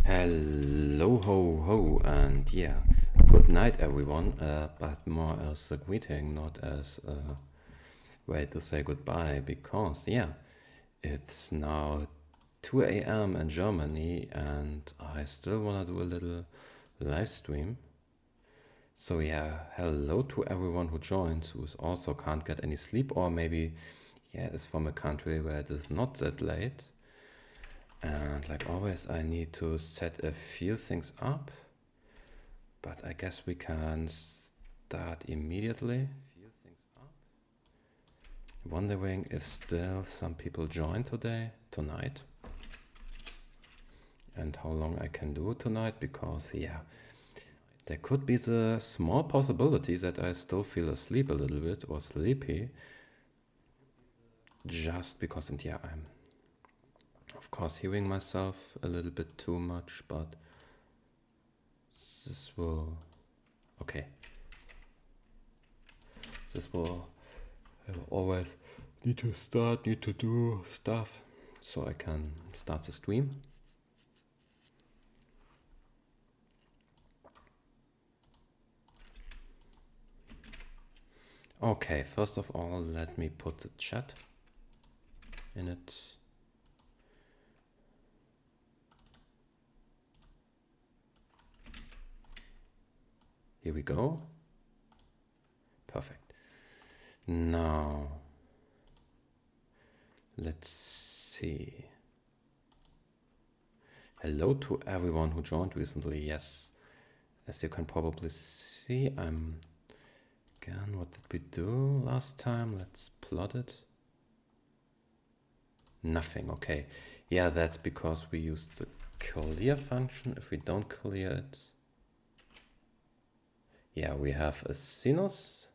Hello ho ho, and yeah, good night everyone, but more as a greeting, not as a way to say goodbye, because yeah, it's now 2 a.m. in Germany and I still wanna do a little live stream. So yeah, hello to everyone who joins, who also can't get any sleep, or maybe yeah, is from a country where it is not that late. And like always, I need to set a few things up, but I guess we can start immediately. Wondering if still some people join tonight, and how long I can do tonight, because yeah, there could be the small possibility that I still feel asleep a little bit or sleepy, just because, and yeah, I'm of course hearing myself a little bit too much, but this will, okay. This will always need to do stuff so I can start the stream. Okay, first of all, let me put the chat in it. Here we go. Perfect. Now, let's see. Hello to everyone who joined recently. Yes, as you can probably see, again, what did we do last time? Let's plot it. Nothing, okay. Yeah, that's because we used the clear function. If we don't clear it, yeah, we have a sinus,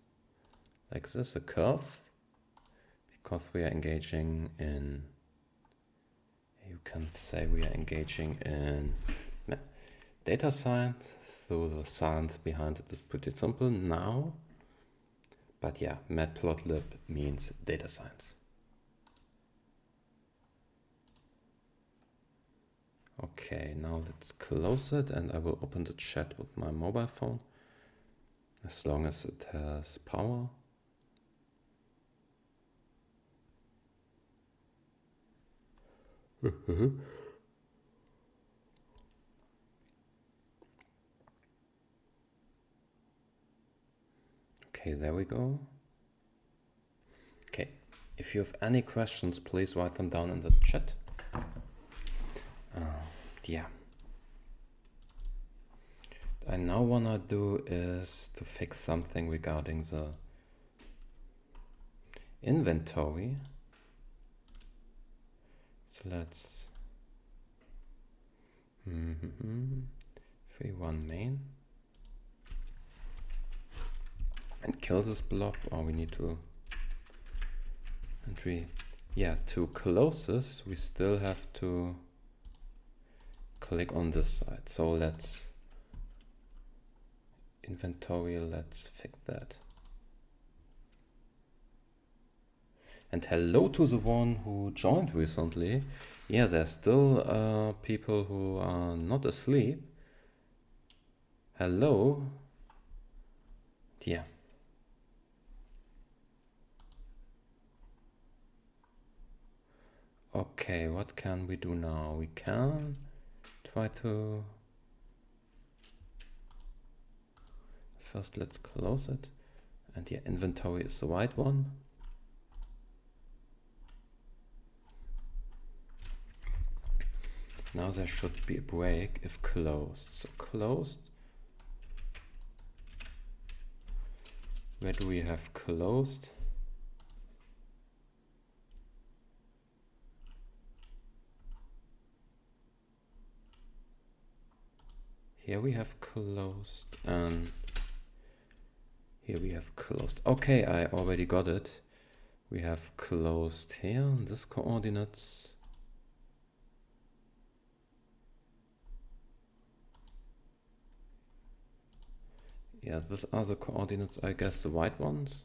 like this, a curve, because we are engaging in, you can say we are engaging in data science, so the science behind it is pretty simple now. But yeah, Matplotlib means data science. Okay, now let's close it, and I will open the chat with my mobile phone, as long as it has power. Okay, there we go. Okay, if you have any questions, please write them down in the chat. Yeah. What I now wanna do is to fix something regarding the inventory. So let's 3.1 main and kill this blob, or we need to, and to close this, we still have to click on this side. So let's inventory, let's fix that. And hello to the one who joined recently. Yeah, there's still people who are not asleep. Hello. Yeah. Okay, what can we do now? We can try to, first let's close it. And yeah, inventory is the right one. Now there should be a break if closed. So closed. Where do we have closed? Here we have closed, and here we have closed. Okay, I already got it. We have closed here in this coordinates. Yeah, these are the coordinates, I guess, the white ones.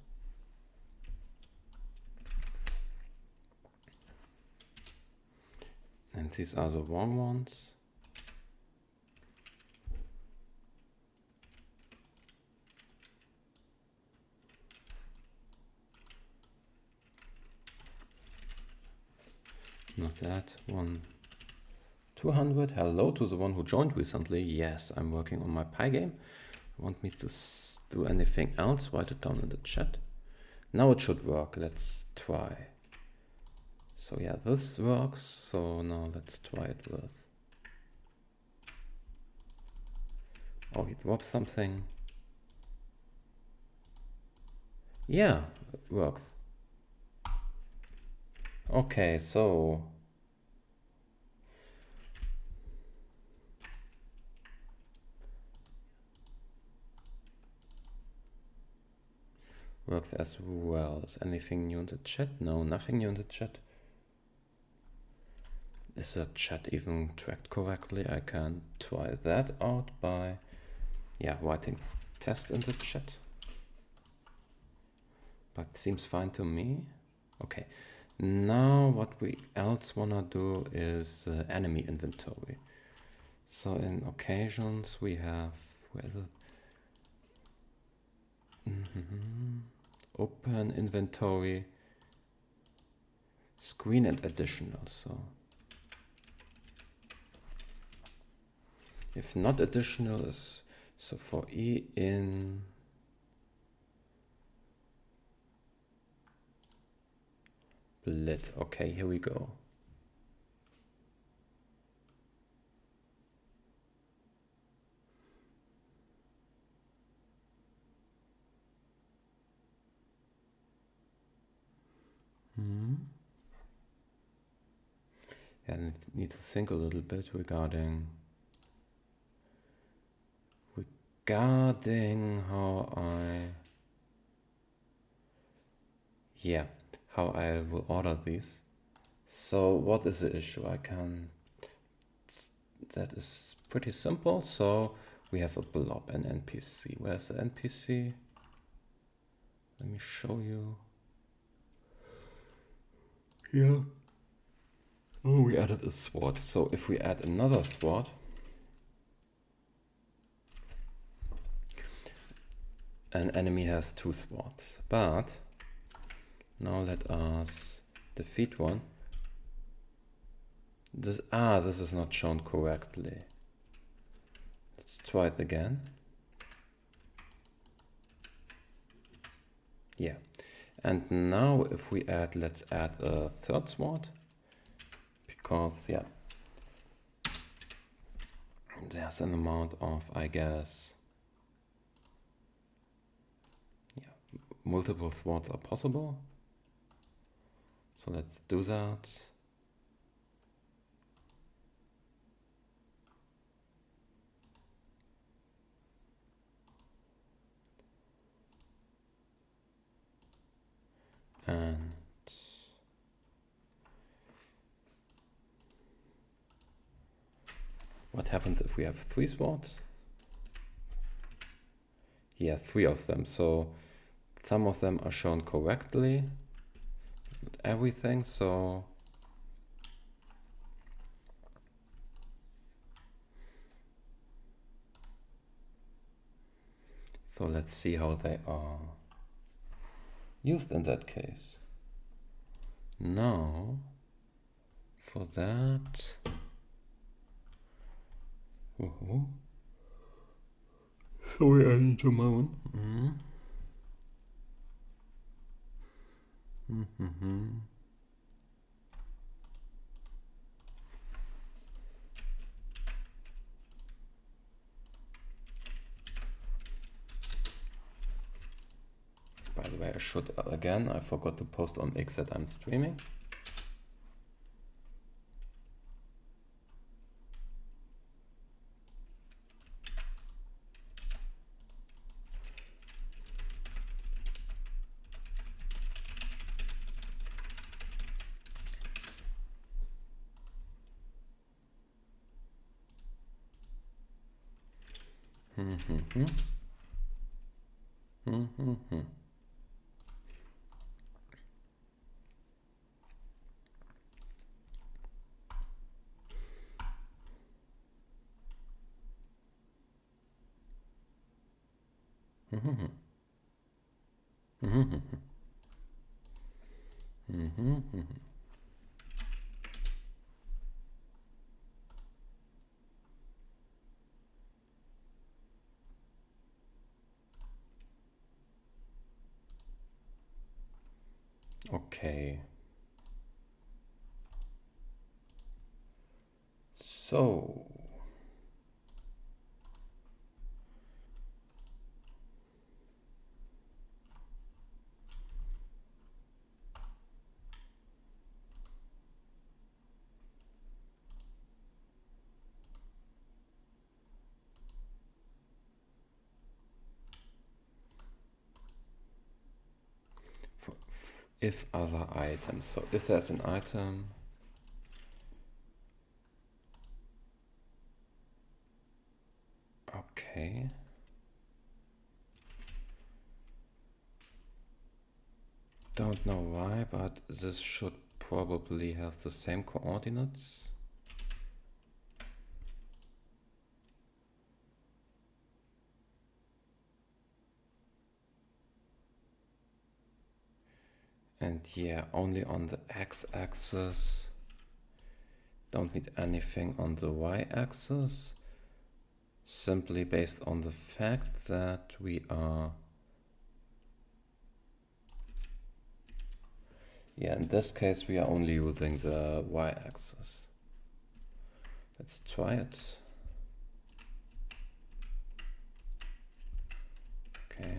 And these are the wrong ones. not that one. 200. Hello to the one who joined recently. Yes, I'm working on my Pygame. Want me to do anything else? Write it down in the chat. Now it should work. Let's try. So yeah, this works. So now let's try it with. Oh, he dropped something. Yeah, it works. Okay, so works as well. Is anything new in the chat? No, nothing new in the chat. Is the chat even tracked correctly? I can try that out by, yeah, writing test in the chat. But seems fine to me. Okay, now what we else wanna do is enemy inventory. So in occasions we have, where is it? Open inventory, screen and additional. So if not additional is, so for E in lit. Okay, here we go. Yeah, I need to think a little bit regarding how I will order these. So what is the issue? That is pretty simple. So we have a blob, an NPC. Where's the NPC? Let me show you. Here. Oh, we added a sword. So if we add another sword, an enemy has 2 swords. But now let us defeat one. This is not shown correctly. Let's try it again. Yeah. And now if we add, let's add a 3rd sword. Because, yeah, there's an amount of, I guess, yeah, multiple swords are possible. So let's do that. And what happens if we have 3 swords? Yeah, 3 of them. So some of them are shown correctly, not everything. So let's see how they are used in that case. Now for that, sorry, I need to moan. By the way, I should again, I forgot to post on X that I'm streaming. Okay. So if other items, so if there's an item, okay. Don't know why, but this should probably have the same coordinates. And yeah, only on the x-axis. Don't need anything on the y-axis. Simply based on the fact that we are... Yeah, in this case we are only using the y-axis. Let's try it. Okay.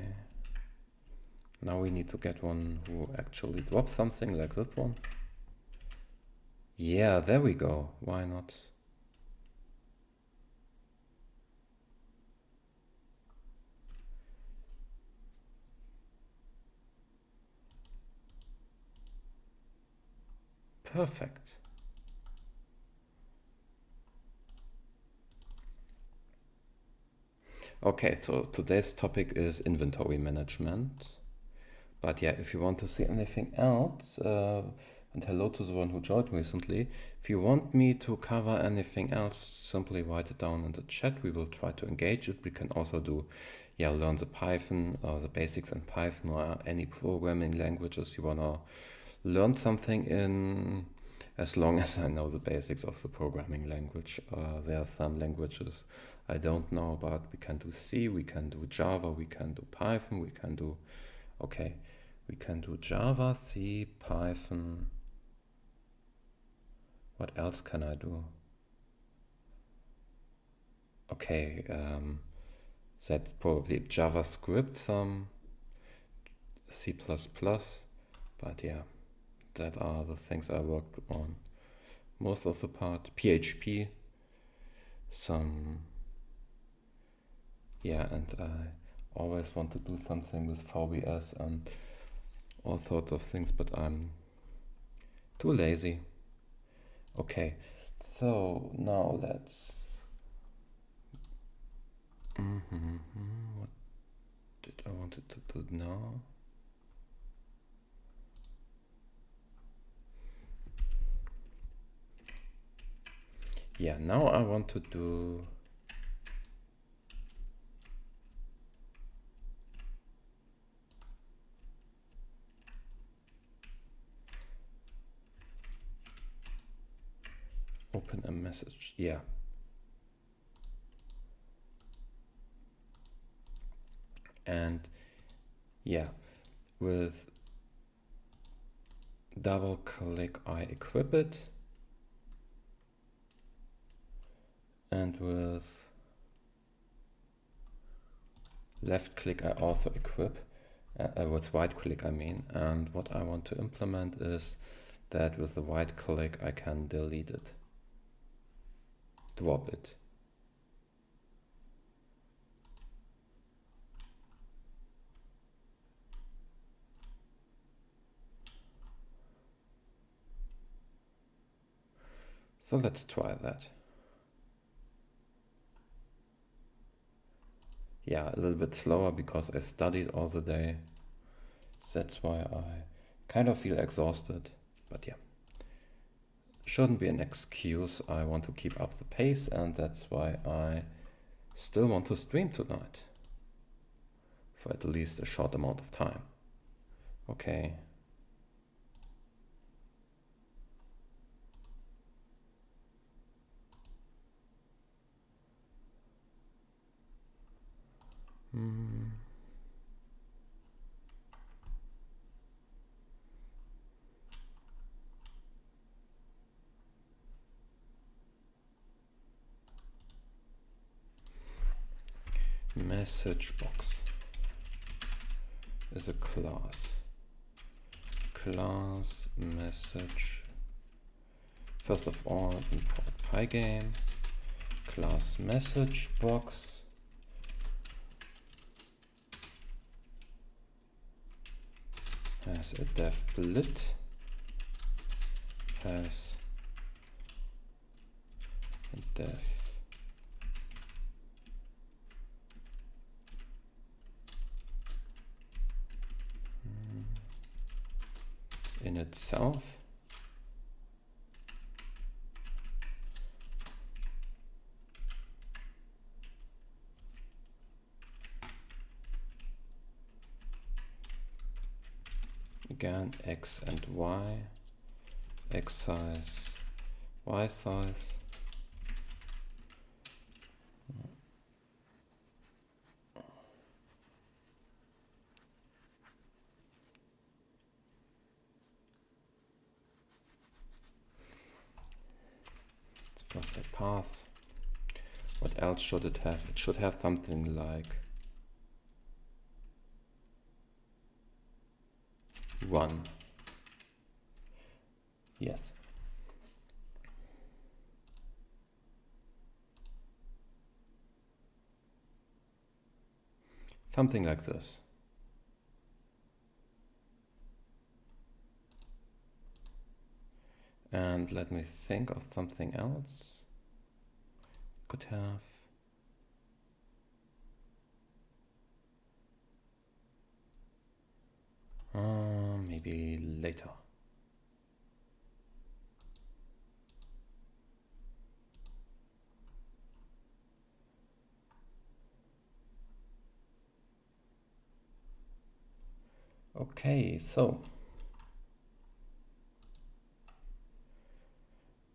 Now we need to get one who actually drops something like this one. Yeah, there we go. Why not? Perfect. Okay, so today's topic is inventory management. But yeah, if you want to see anything else, and hello to the one who joined recently, if you want me to cover anything else, simply write it down in the chat. We will try to engage it. We can also do, yeah, learn the Python or the basics in Python or any programming languages you want to learn something in, as long as I know the basics of the programming language. There are some languages I don't know about. We can do C, we can do Java, we can do Python, we can do... Okay, we can do Java, C, Python. What else can I do? Okay, that's probably JavaScript, some C++, but yeah, that are the things I worked on most of the part. PHP, some... Yeah, and I always want to do something with VBS and all sorts of things, but I'm too lazy. Okay, so now let's... What did I want to do now? Yeah, now I want to do... Open a message, yeah. And yeah, with double click I equip it, and with left click I also equip, with right click I mean, and what I want to implement is that with the right click I can delete it, drop it. So let's try that. Yeah, a little bit slower because I studied all the day. That's why I kind of feel exhausted, but yeah. Shouldn't be an excuse. I want to keep up the pace, and that's why I still want to stream tonight. For at least a short amount of time. Okay. message box is a class. Class message. First of all, import Pygame. Class message box. Has a dev blit. Has a dev in itself. Again, x and y, x size, y size. What's the path? What else should it have? It should have something like 1. Yes. Something like this. And let me think of something else. Could have. Maybe later. Okay, so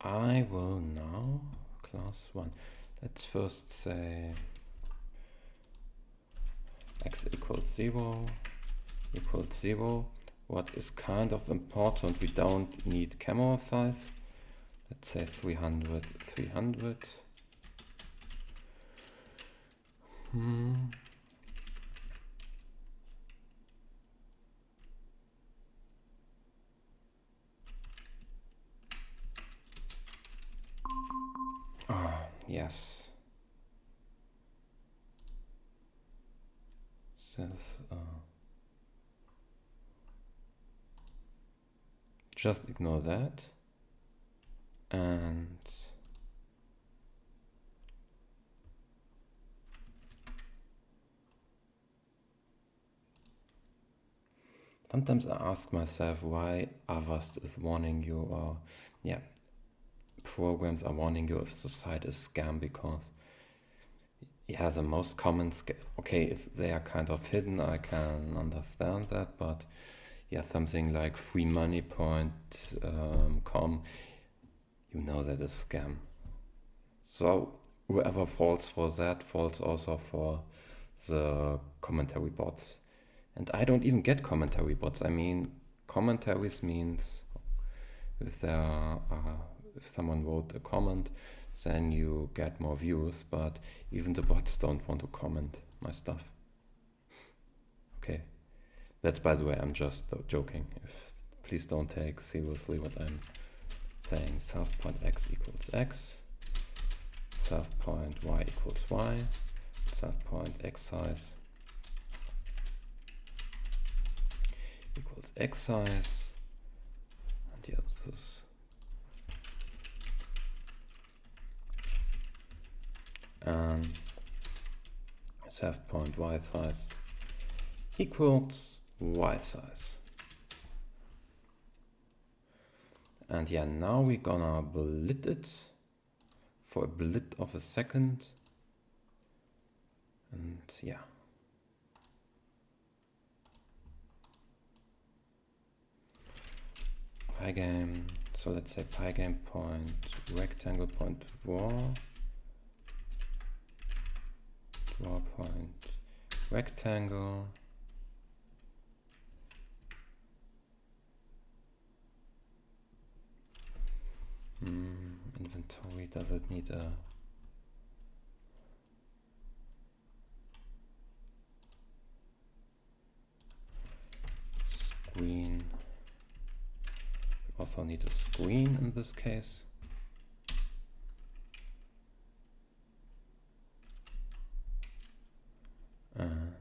I will now class 1. Let's first say x equals 0 equals 0. What is kind of important, we don't need camera size. Let's say 300, 300. Yes. Just ignore that. And sometimes I ask myself why Avast is warning you, or programs are warning you if the site is scam, because the most common okay, if they are kind of hidden, I can understand that, but something like freemoney.com, you know that is scam. So whoever falls for that falls also for the commentary bots. And I don't even get commentary bots. I mean, commentaries means if someone wrote a comment, then you get more views, but even the bots don't want to comment my stuff. Okay, that's, by the way, I'm just joking. Please don't take seriously what I'm saying. Self.x equals x, self.y equals y, self.x size equals x size, and the others. And self.y size equals y size. And now we're gonna blit it for a blit of a second. And Pygame, so let's say Pygame point rectangle point draw point rectangle. Inventory, does it need a also need a screen in this case. And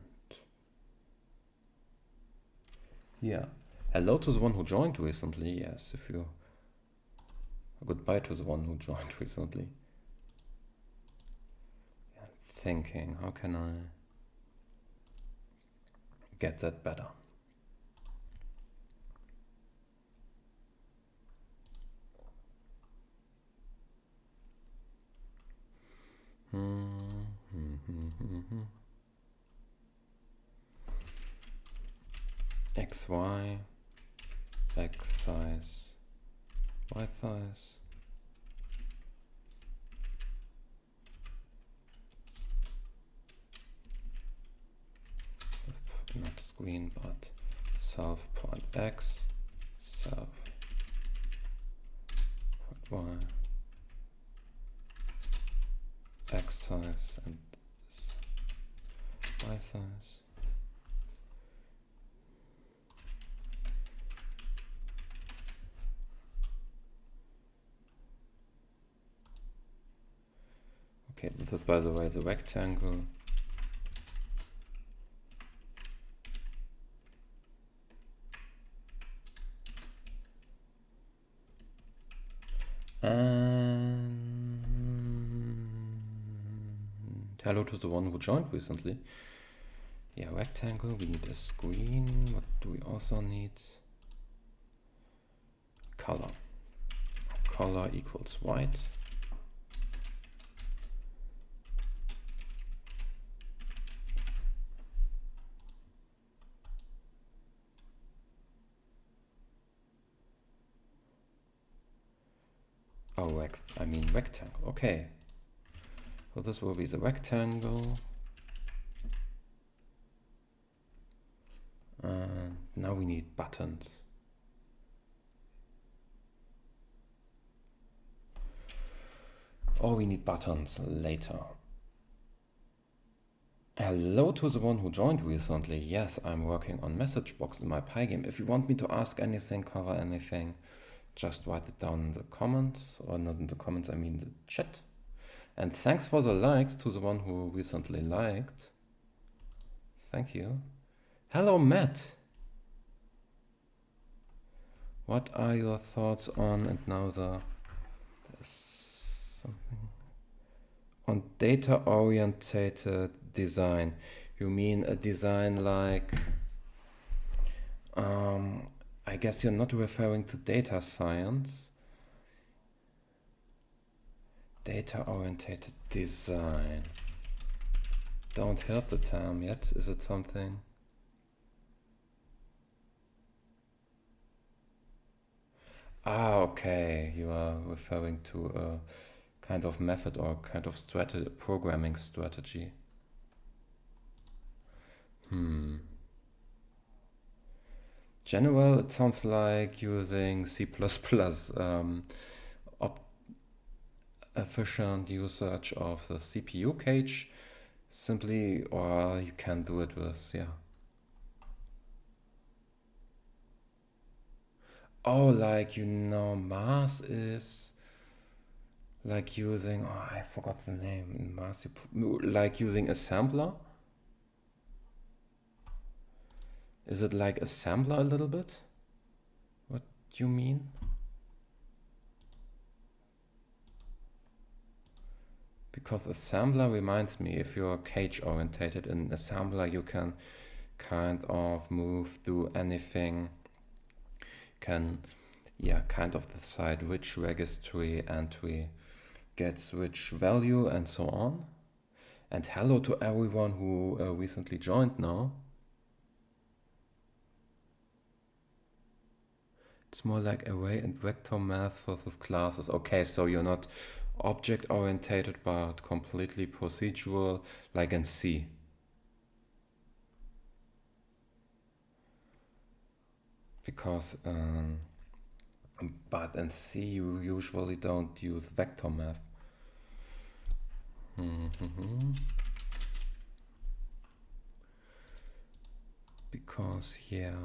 yeah, hello to the one who joined recently. Yes, if you goodbye to the one who joined recently. I'm thinking, how can I get that better? X, Y, X size, Y size. Not screen, but self point X, self point Y, X size and Y size. Okay, this is by the way the rectangle. And hello to the one who joined recently. Yeah, rectangle, we need a screen. What do we also need? Color. Color equals white. Oh, I mean rectangle. Okay. So this will be the rectangle. And now we need buttons. Oh, we need buttons later. Hello to the one who joined recently. Yes, I'm working on message box in my Pygame. If you want me to ask anything, cover anything, just write it down in the comments, or not in the comments, I mean the chat. And thanks for the likes to the one who recently liked. Thank you. Hello, Matt. What are your thoughts on, and now there's something, on data-oriented design? You mean a design like, I guess you're not referring to data science. Data-oriented design. Don't heard the term yet. Is it something? Ah, okay. You are referring to a kind of method or kind of programming strategy. General, it sounds like using C++, efficient usage of the CPU cache, simply, or you can do it with, yeah. Oh, like, you know, Mars is like using, oh, I forgot the name in Mars, like using assembler. Is it like assembler a little bit? What do you mean? Because assembler reminds me, if you're cache orientated, in assembler you can kind of move, do anything, can, yeah, kind of decide which registry entry gets which value and so on. And hello to everyone who recently joined now. It's more like array and vector math versus classes. Okay, so you're not object orientated but completely procedural, like in C. Because but in C you usually don't use vector math. Because, yeah,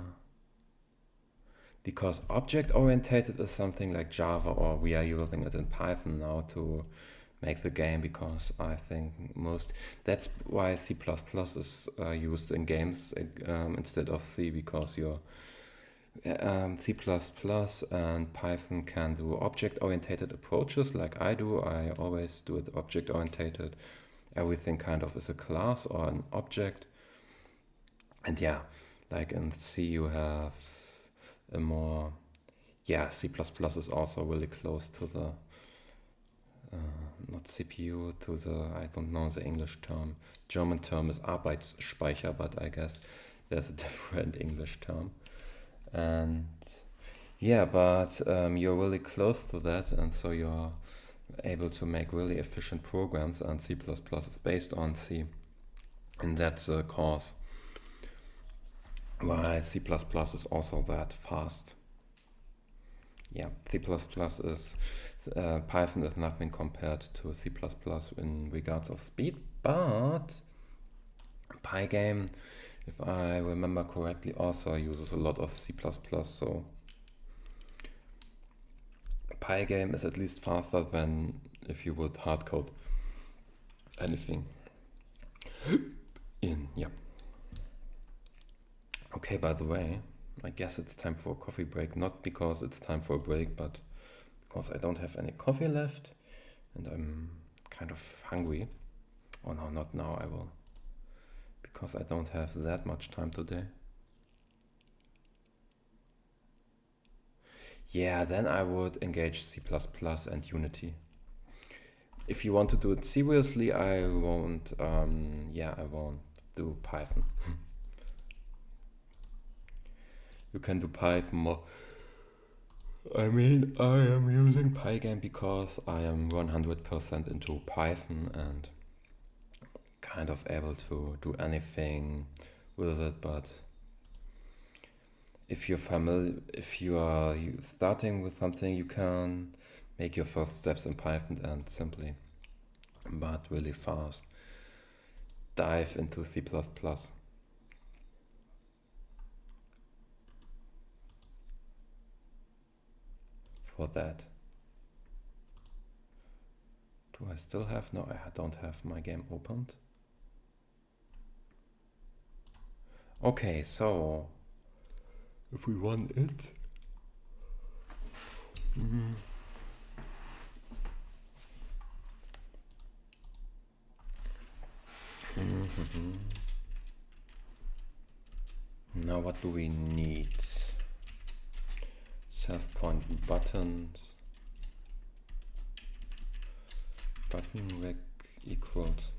because object-oriented is something like Java, or we are using it in Python now to make the game, because I think that's why C++ is used in games instead of C, because your C++ and Python can do object-oriented approaches like I do. I always do it object-oriented. Everything kind of is a class or an object. And yeah, like in C you have a more, C++ is also really close to the, not CPU, to the, I don't know the English term. German term is Arbeitsspeicher, but I guess there's a different English term. And yeah, but you're really close to that, and so you're able to make really efficient programs, and C++ is based on C. And that's the cause why C++ is also that fast. Yeah, C++ is, Python is nothing compared to C++ in regards of speed, but Pygame, if I remember correctly, also uses a lot of C++, so Pygame is at least faster than if you would hardcode anything in, yeah. Okay, by the way, I guess it's time for a coffee break, not because it's time for a break, but because I don't have any coffee left and I'm kind of hungry. Oh no, not now, I will, because I don't have that much time today. Yeah, then I would engage C++ and Unity. If you want to do it seriously, I won't do Python. You can do Python more. I mean, I am using Pygame because I am 100% into Python and kind of able to do anything with it, but if you are starting with something, you can make your first steps in Python and simply, but really fast, dive into C++. For that. Do I still have? No, I don't have my game opened. Okay, so if we run it, now what do we need? Self-point buttons, button rec equals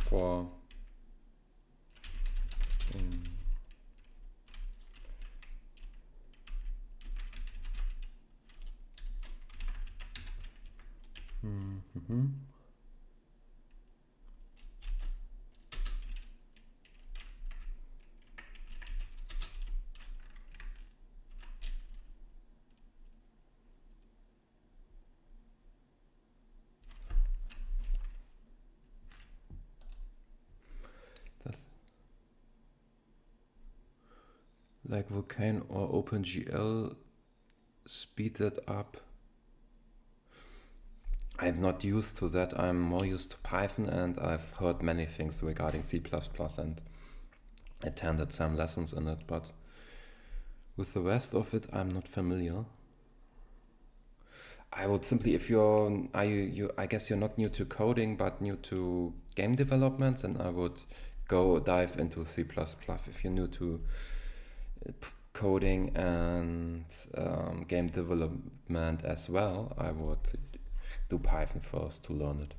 for like Vulkan or OpenGL speed that up. I'm not used to that. I'm more used to Python, and I've heard many things regarding C++ and attended some lessons in it, but with the rest of it, I'm not familiar. I would simply, if I guess you're not new to coding, but new to game development, and I would go dive into C++. If you're new to coding and game development as well, I would do Python first to learn it.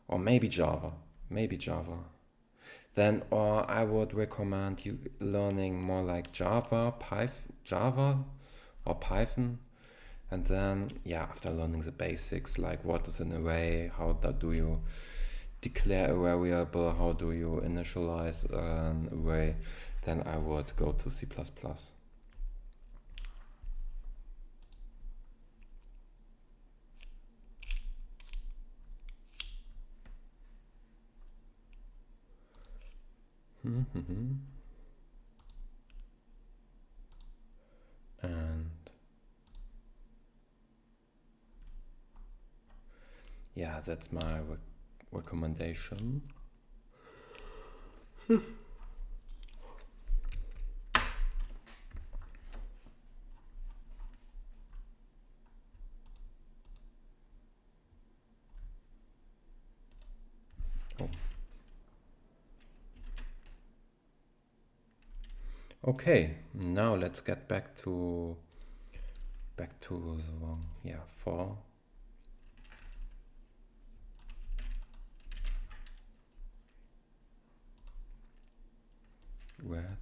Or maybe Java. Then, or I would recommend you learning more like Java or Python. And then, after learning the basics, like what is an array, how do you declare a variable, how do you initialize an array, then I would go to C++. And yeah, that's my recommendation. Okay, now let's get back to the one, yeah, 4. Red.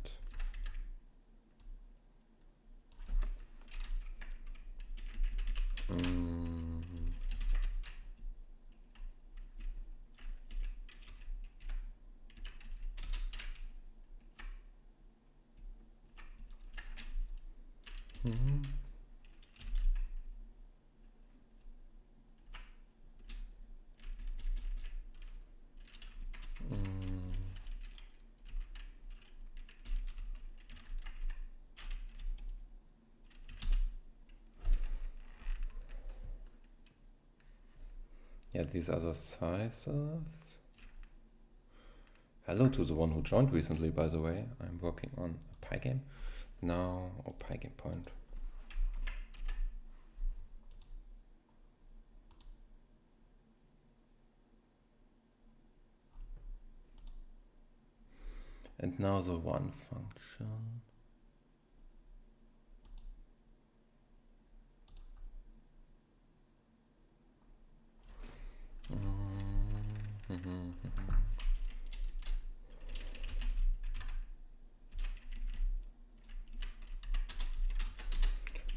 Yeah, these are the sizes. Hello to the one who joined recently, by the way. I'm working on a Pygame now, or Pygame point. And now the one function.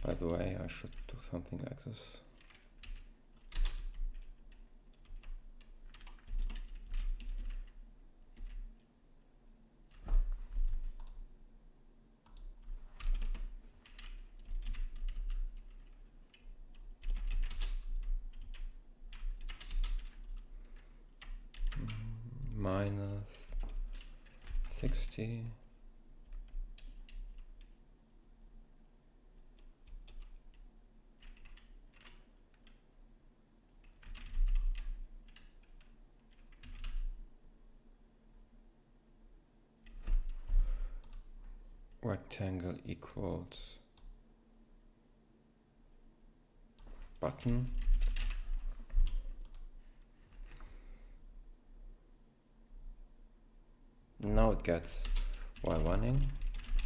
By the way, I should do something like this. Minus 60. Rectangle equals button. Now it gets, while running,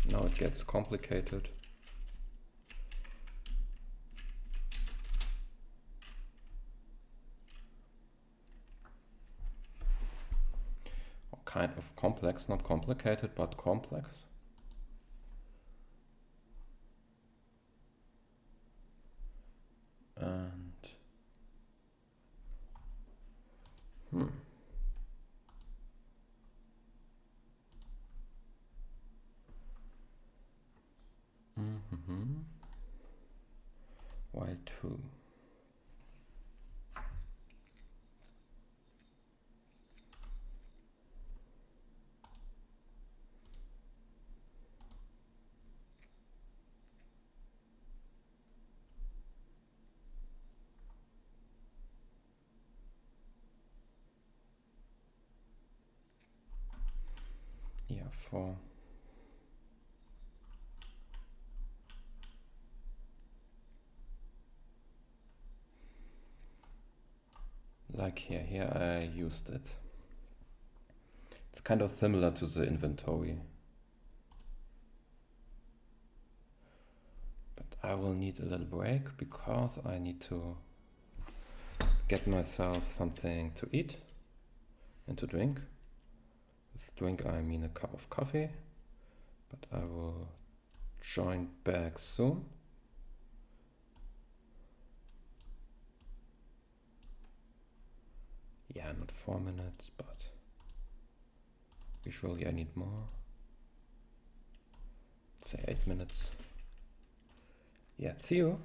now it gets complicated. Or kind of complex, not complicated, but complex. And Y2. Yeah, 4. Like here I used it. It's kind of similar to the inventory. But I will need a little break because I need to get myself something to eat and to drink. With drink I mean a cup of coffee, but I will join back soon. Yeah, not 4 minutes, but usually I need more. say 8 minutes. Yeah, see you.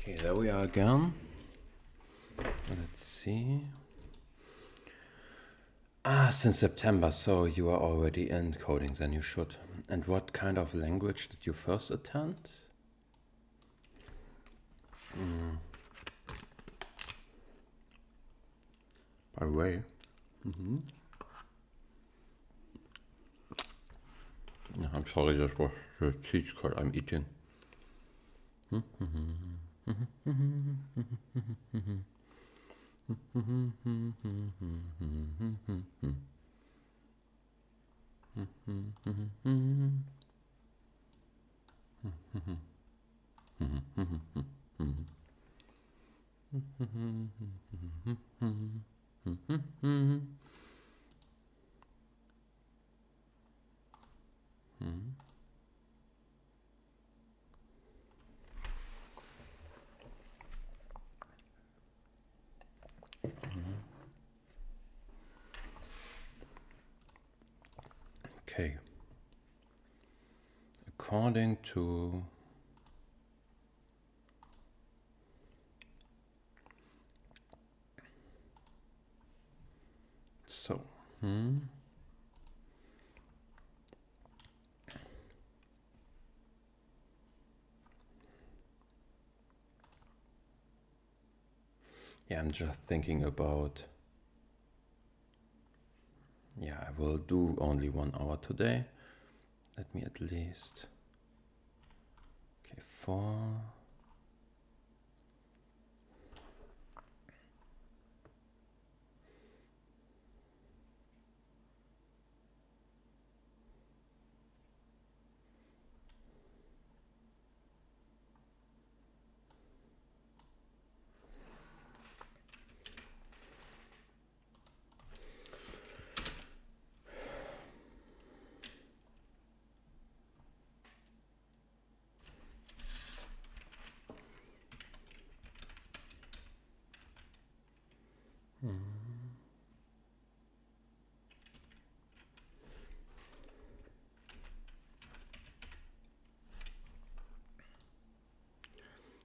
Okay, there we are again. Let's see. Since September, so you are already in coding, then you should. And what kind of language did you first attend? By the way. Yeah, I'm sorry, that was the cheese curd I'm eating. Okay. According to so yeah, I'm just thinking about, yeah, I will do only 1 hour today. Let me at least, okay, 4.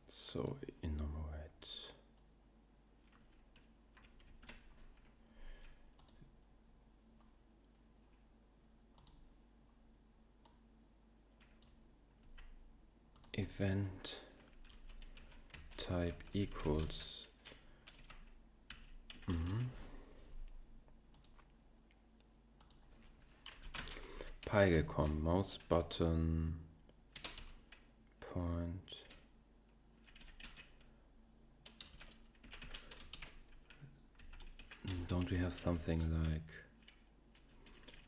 So enumerate event type equals Pygame mouse button point don't we have something like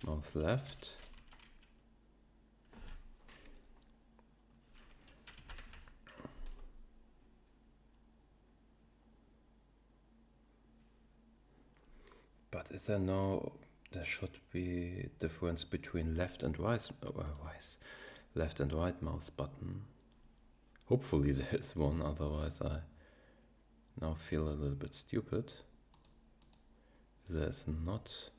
mouse left? But is there no, there should be difference between left and right, left and right mouse button. Hopefully there is one, otherwise I now feel a little bit stupid. There's not.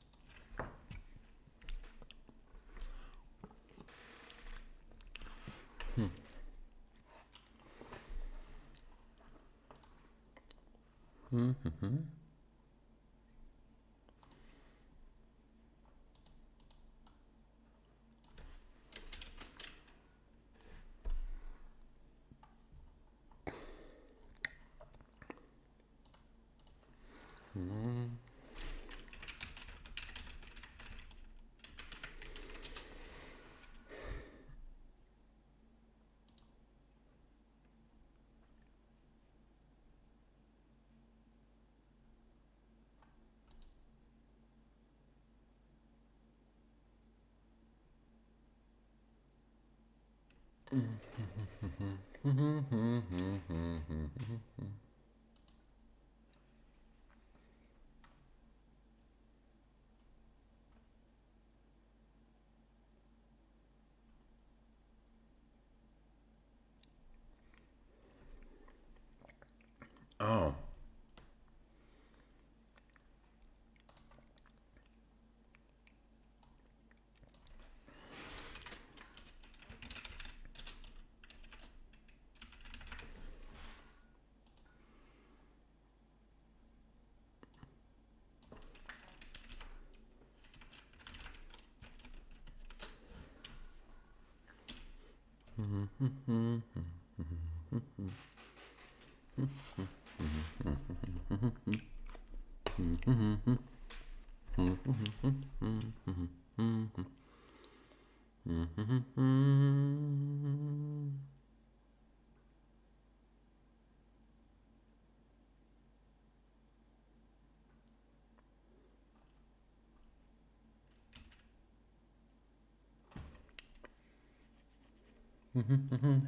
Oh.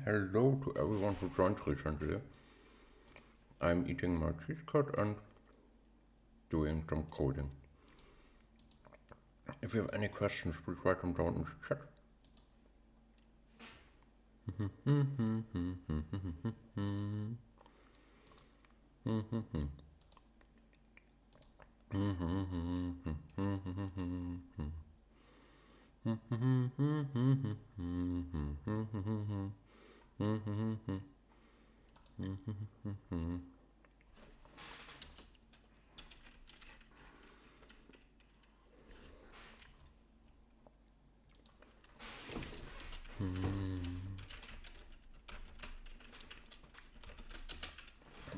Hello to everyone who joined recently. I'm eating my cheese curd and doing some coding. If you have any questions, please write them down in the chat.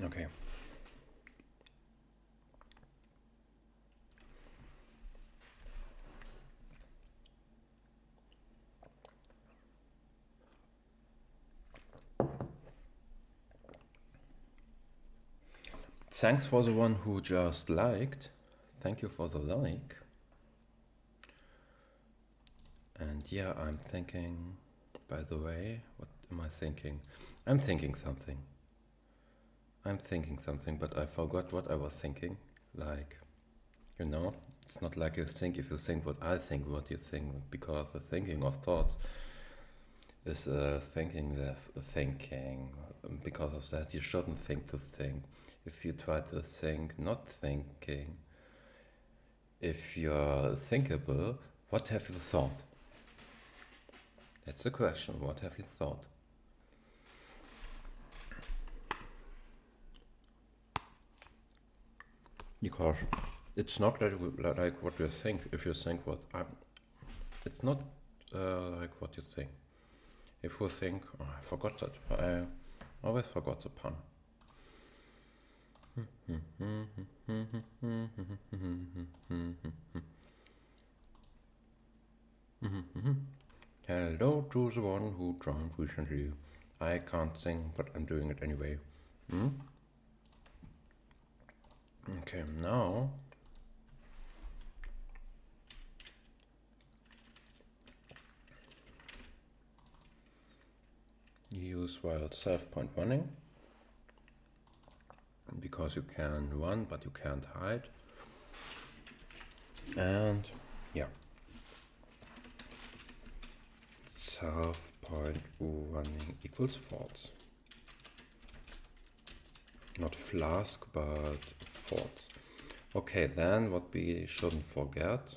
Okay. Thanks for the one who just liked. Thank you for the like. And yeah, I'm thinking, by the way, what am I thinking? I'm thinking something, but I forgot what I was thinking. Like, you know, it's not like you think if you think what I think, what you think, because the thinking of thoughts is thinking less thinking. Because of that, you shouldn't think to think. If you try to think, not thinking, if you're thinkable, what have you thought? That's the question. What have you thought? Because it's not like what you think. If you think what it's not like what you think. If you think, oh, I forgot that. I always forgot the pun. Hello to the one who joined recently. I can't sing, but I'm doing it anyway. Okay, now use while self-point running, because you can run but you can't hide. And yeah, self-point running equals false. Not flask, but false. Okay, then what we shouldn't forget,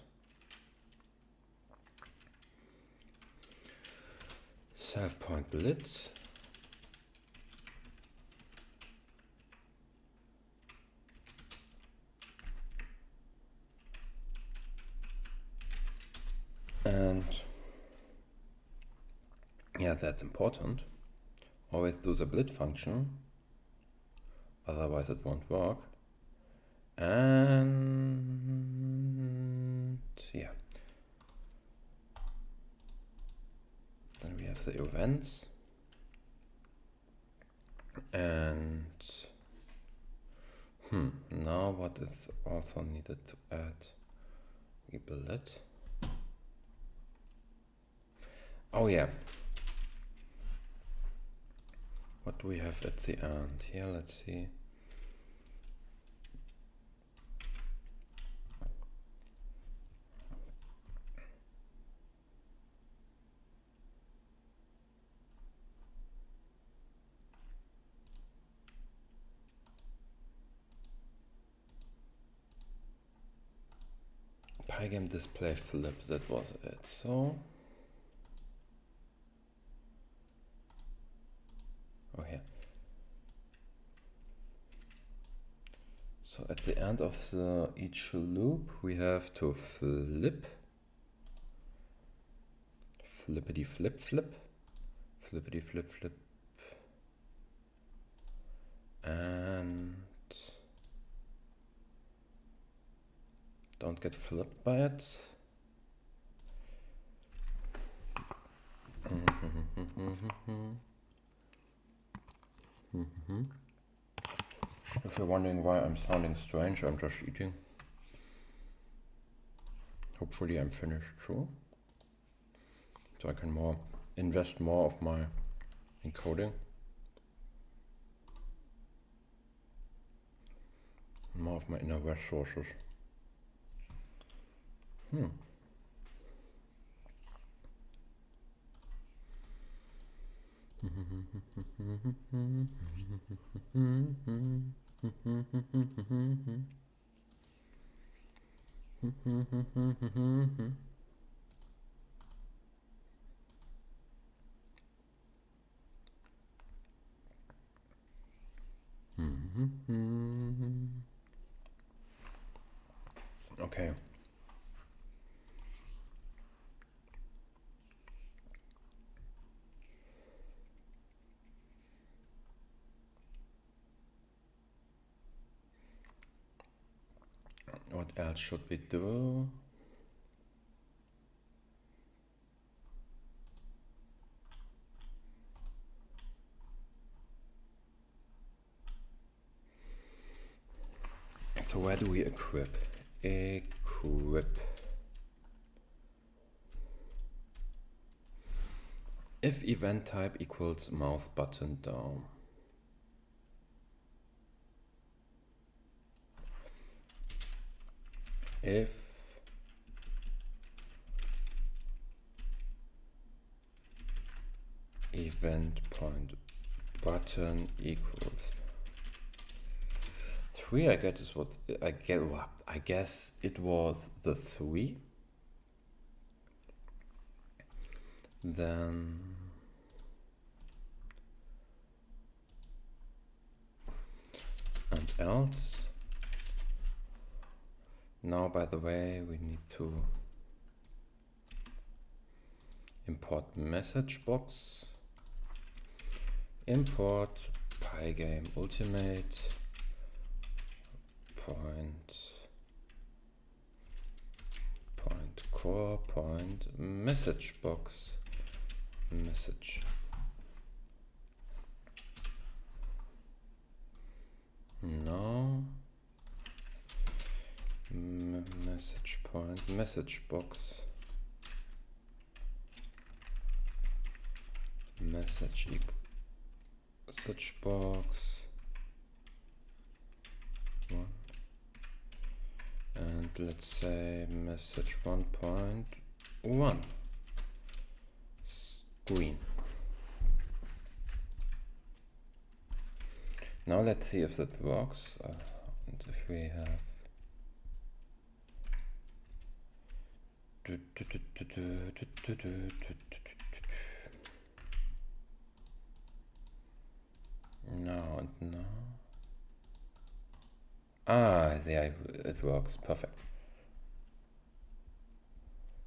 self-point blitz and yeah, that's important. Always do the blitz function, otherwise it won't work. And yeah, then we have the events, and now what is also needed to add? We bullet. Oh yeah, what do we have at the end here? Let's see. Pygame display flip, that was it. So, oh here. So at the end of each loop, we have to flip, flippity flip flip, flippity flip flip. And don't get flipped by it. If you're wondering why I'm sounding strange, I'm just eating. Hopefully I'm finished too, so I can invest more of my encoding, more of my inner resources. Okay. What else should we do? So where do we equip? Equip. If event type equals mouse button down. If event point button equals 3, I get is what I get. I guess it was the 3. Then and else. Now, by the way, we need to import message box. Import Pygame ultimate point core point message box message. No. Message point message box message box 1, and let's say message 1.1 screen. Now let's see if that works, and if we have now and now. There it works, perfect.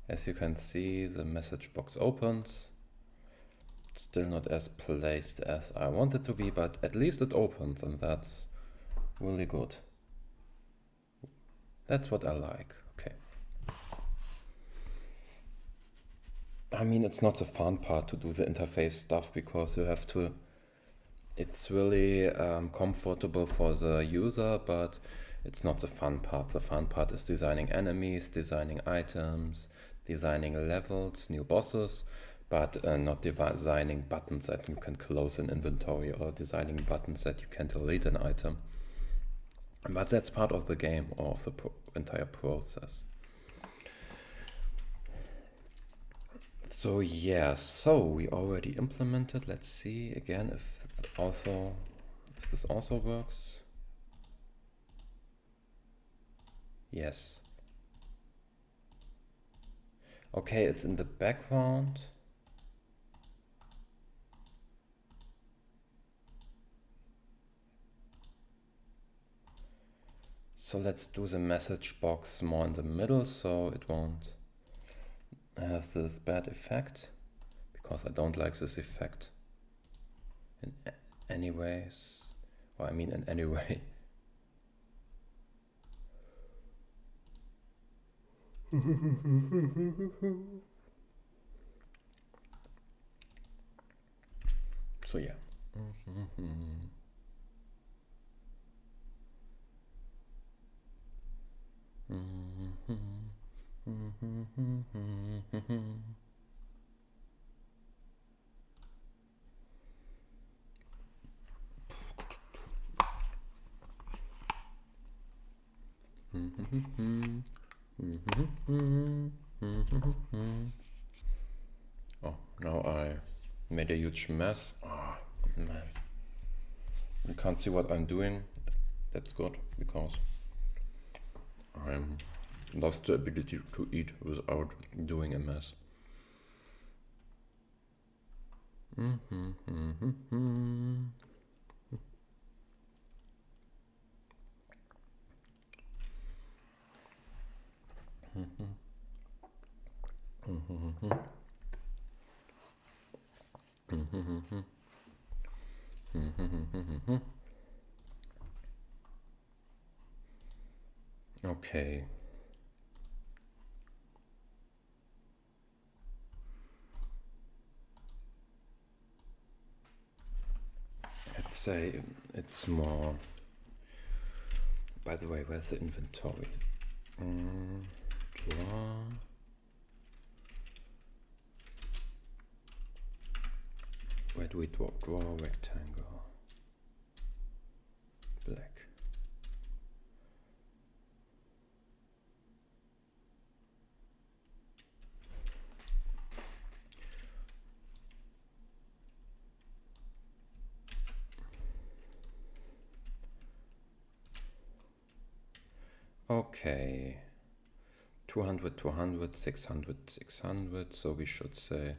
As you can see, the message box opens. It's still not as placed as I want it to be, but at least it opens, and that's really good. That's what I like. Okay. I mean, it's not the fun part to do the interface stuff, because you have to, it's really comfortable for the user, but it's not the fun part. The fun part is designing enemies, designing items, designing levels, new bosses, but not designing buttons that you can close in inventory, or designing buttons that you can delete an item. But that's part of the game, or of the entire process. So yeah, so we already implemented. Let's see again if this also works. Yes. Okay, it's in the background. So let's do the message box more in the middle, so it won't have this bad effect, because I don't like this effect. anyways. Well, I mean in any way. So yeah. Oh, now I made a huge mess. Oh, man. You can't see what I'm doing. That's good, because I lost the ability to eat without doing a mess. Okay. I'd say it's more. By the way, where's the inventory? Draw. Where do we draw? Draw rectangle. Black. Okay. 200, 200, 600, 600. So we should say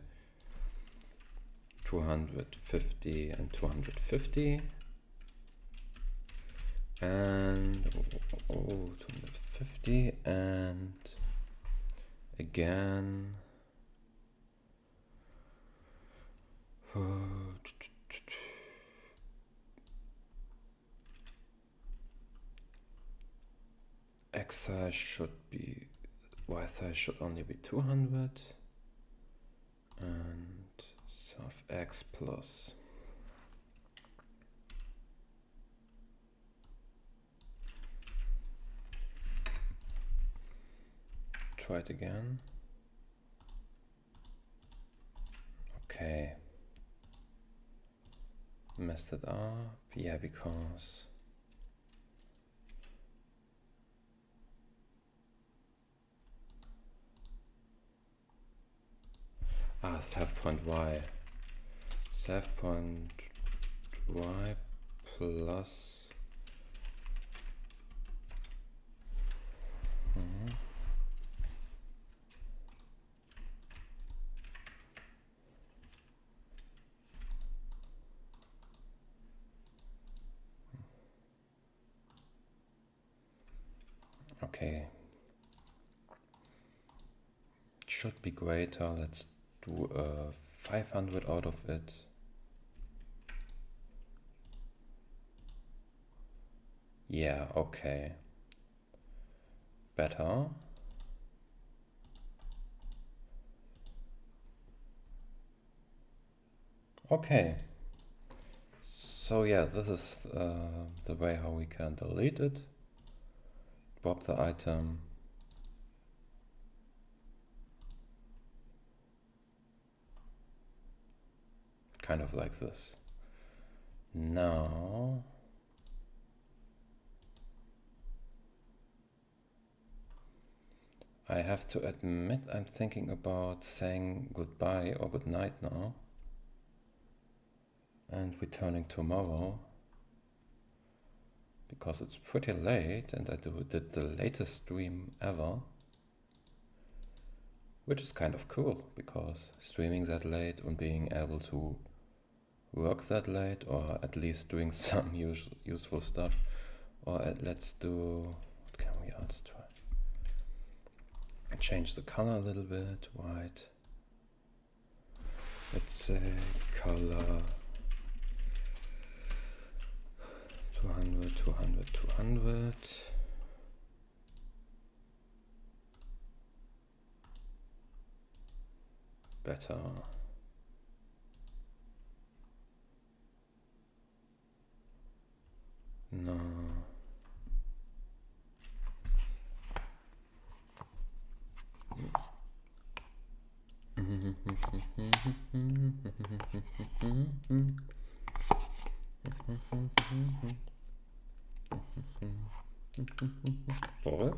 250 and 250. And 250 and again X size should be, Y size should only be 200 and sub X plus try it again. Okay. Messed it up. Yeah, because self point Y. Self point Y plus okay. Should be greater. Let's do 500 out of it. Yeah, okay. Better. Okay. So yeah, this is the way how we can delete it. Drop the item. Kind of like this. Now I have to admit I'm thinking about saying goodbye or good night now and returning tomorrow, because it's pretty late and I did the latest stream ever, which is kind of cool, because streaming that late and being able to work that late, or at least doing some useful stuff. Or let's do, what can we else try? Change the color a little bit, white. Let's say color 200, 200. Better. No. Sorry.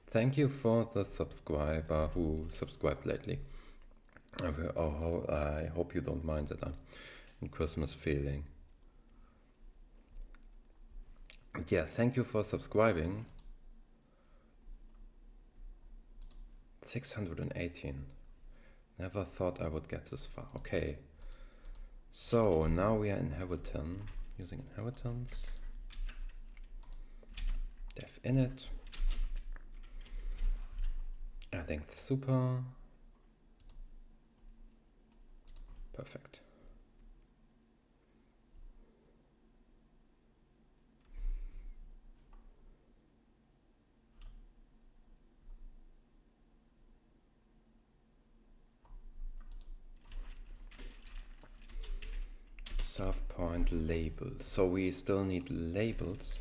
Thank you for the subscriber who subscribed lately. I hope you don't mind that I'm in Christmas feeling. Yeah, thank you for subscribing. 618. Never thought I would get this far. Okay. So now we are inheriting, using inheritance. Def init. I think super. Perfect. Serve point labels. So we still need labels.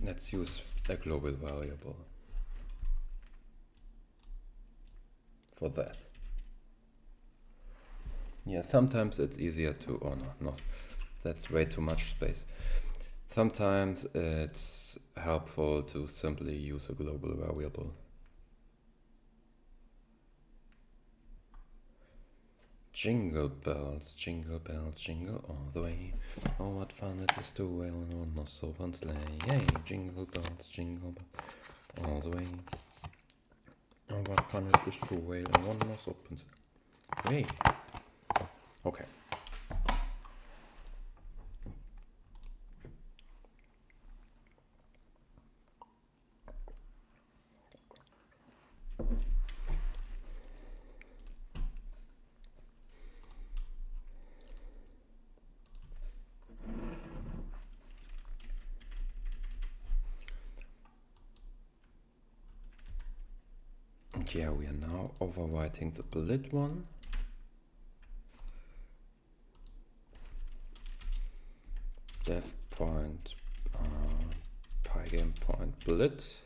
Let's use a global variable for that. Yeah, sometimes it's easier to, oh no, that's way too much space. Sometimes it's helpful to simply use a global variable. Jingle bells, jingle all the way. Oh, what fun it is to wail on a open sleigh. Yay, jingle bells, all the way. Oh, what fun it is to wail on one open sleigh. Yay. Okay. Yeah, we are now overwriting the bullet one. Def point Pygame point bullet.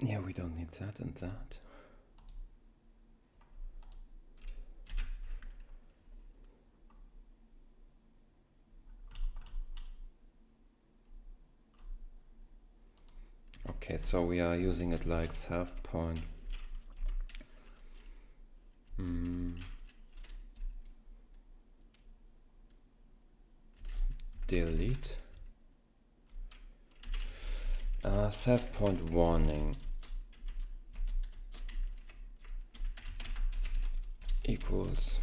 Yeah, we don't need that and that. Okay, so we are using it like self point. Delete. Self point warning equals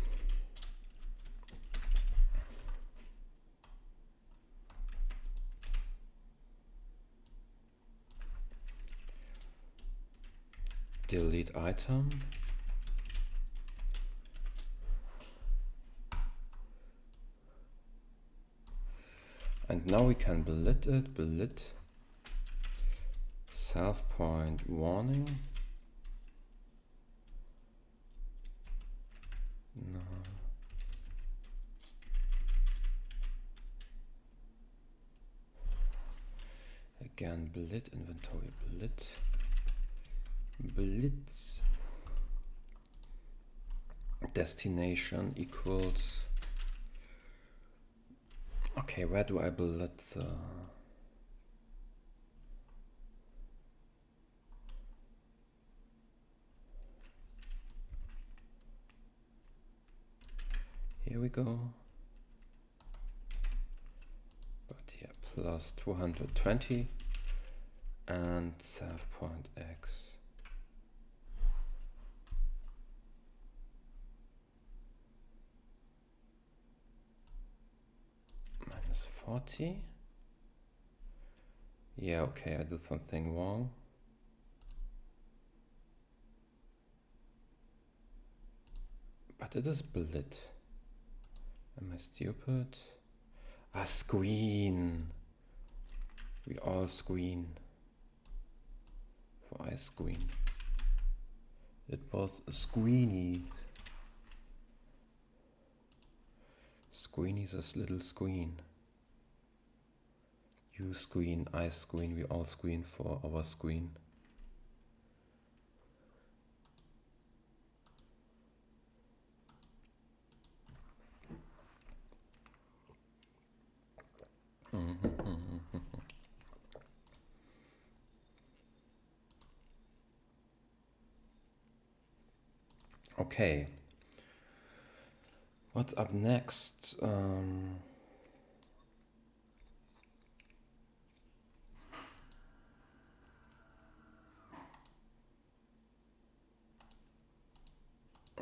delete item and now we can build it, self point warning. No. Again, build inventory, build destination equals. Okay, where do I build here we go. But yeah, plus 220 and self point x. Minus 40. Yeah, okay, I do something wrong. But it is bullet. Am I stupid? Ah, screen. We all screen. For I screen. It was a screeny. Screen is a little screen. You screen, I screen, we all screen for our screen. Okay. What's up next?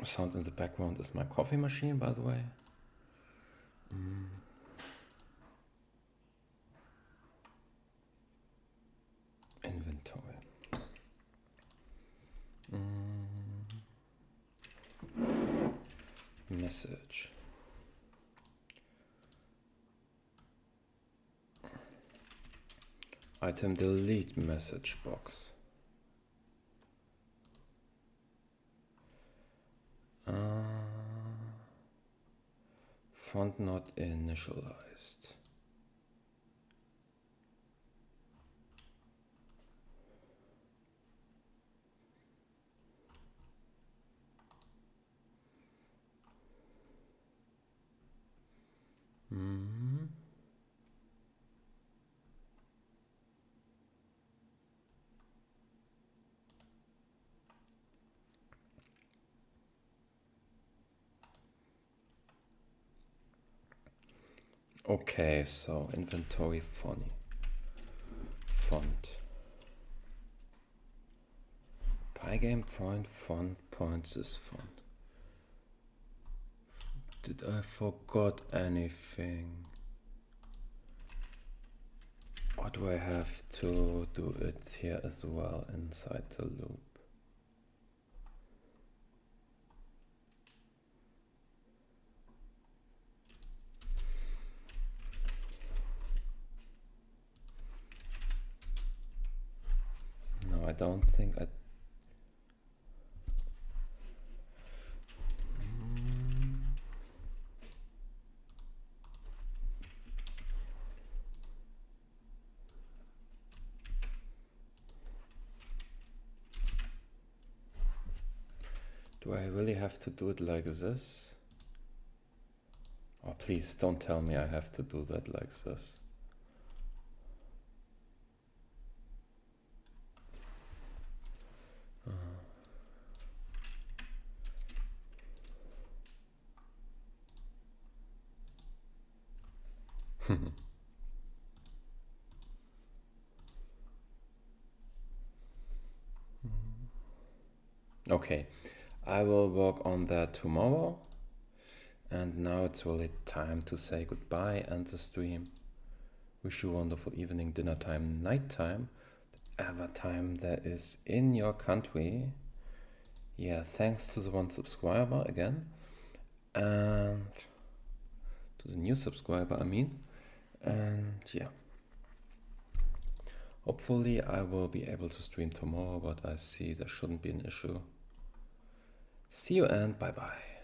Sound in the background is my coffee machine, by the way. Inventory. Message. Item delete message box. Font not initialized. Okay, so inventory font. Pygame font points this font. Did I forgot anything? Or do I have to do it here as well inside the loop? No, I don't think I... Do I really have to do it like this? Oh, please don't tell me I have to do that like this. Okay, I will work on that tomorrow. And now it's really time to say goodbye and the stream. Wish you a wonderful evening, dinner time, night time, whatever time there is in your country. Yeah, thanks to the 1 subscriber again. And to the new subscriber, I mean. And yeah. Hopefully I will be able to stream tomorrow, but I see there shouldn't be an issue. See you and bye bye.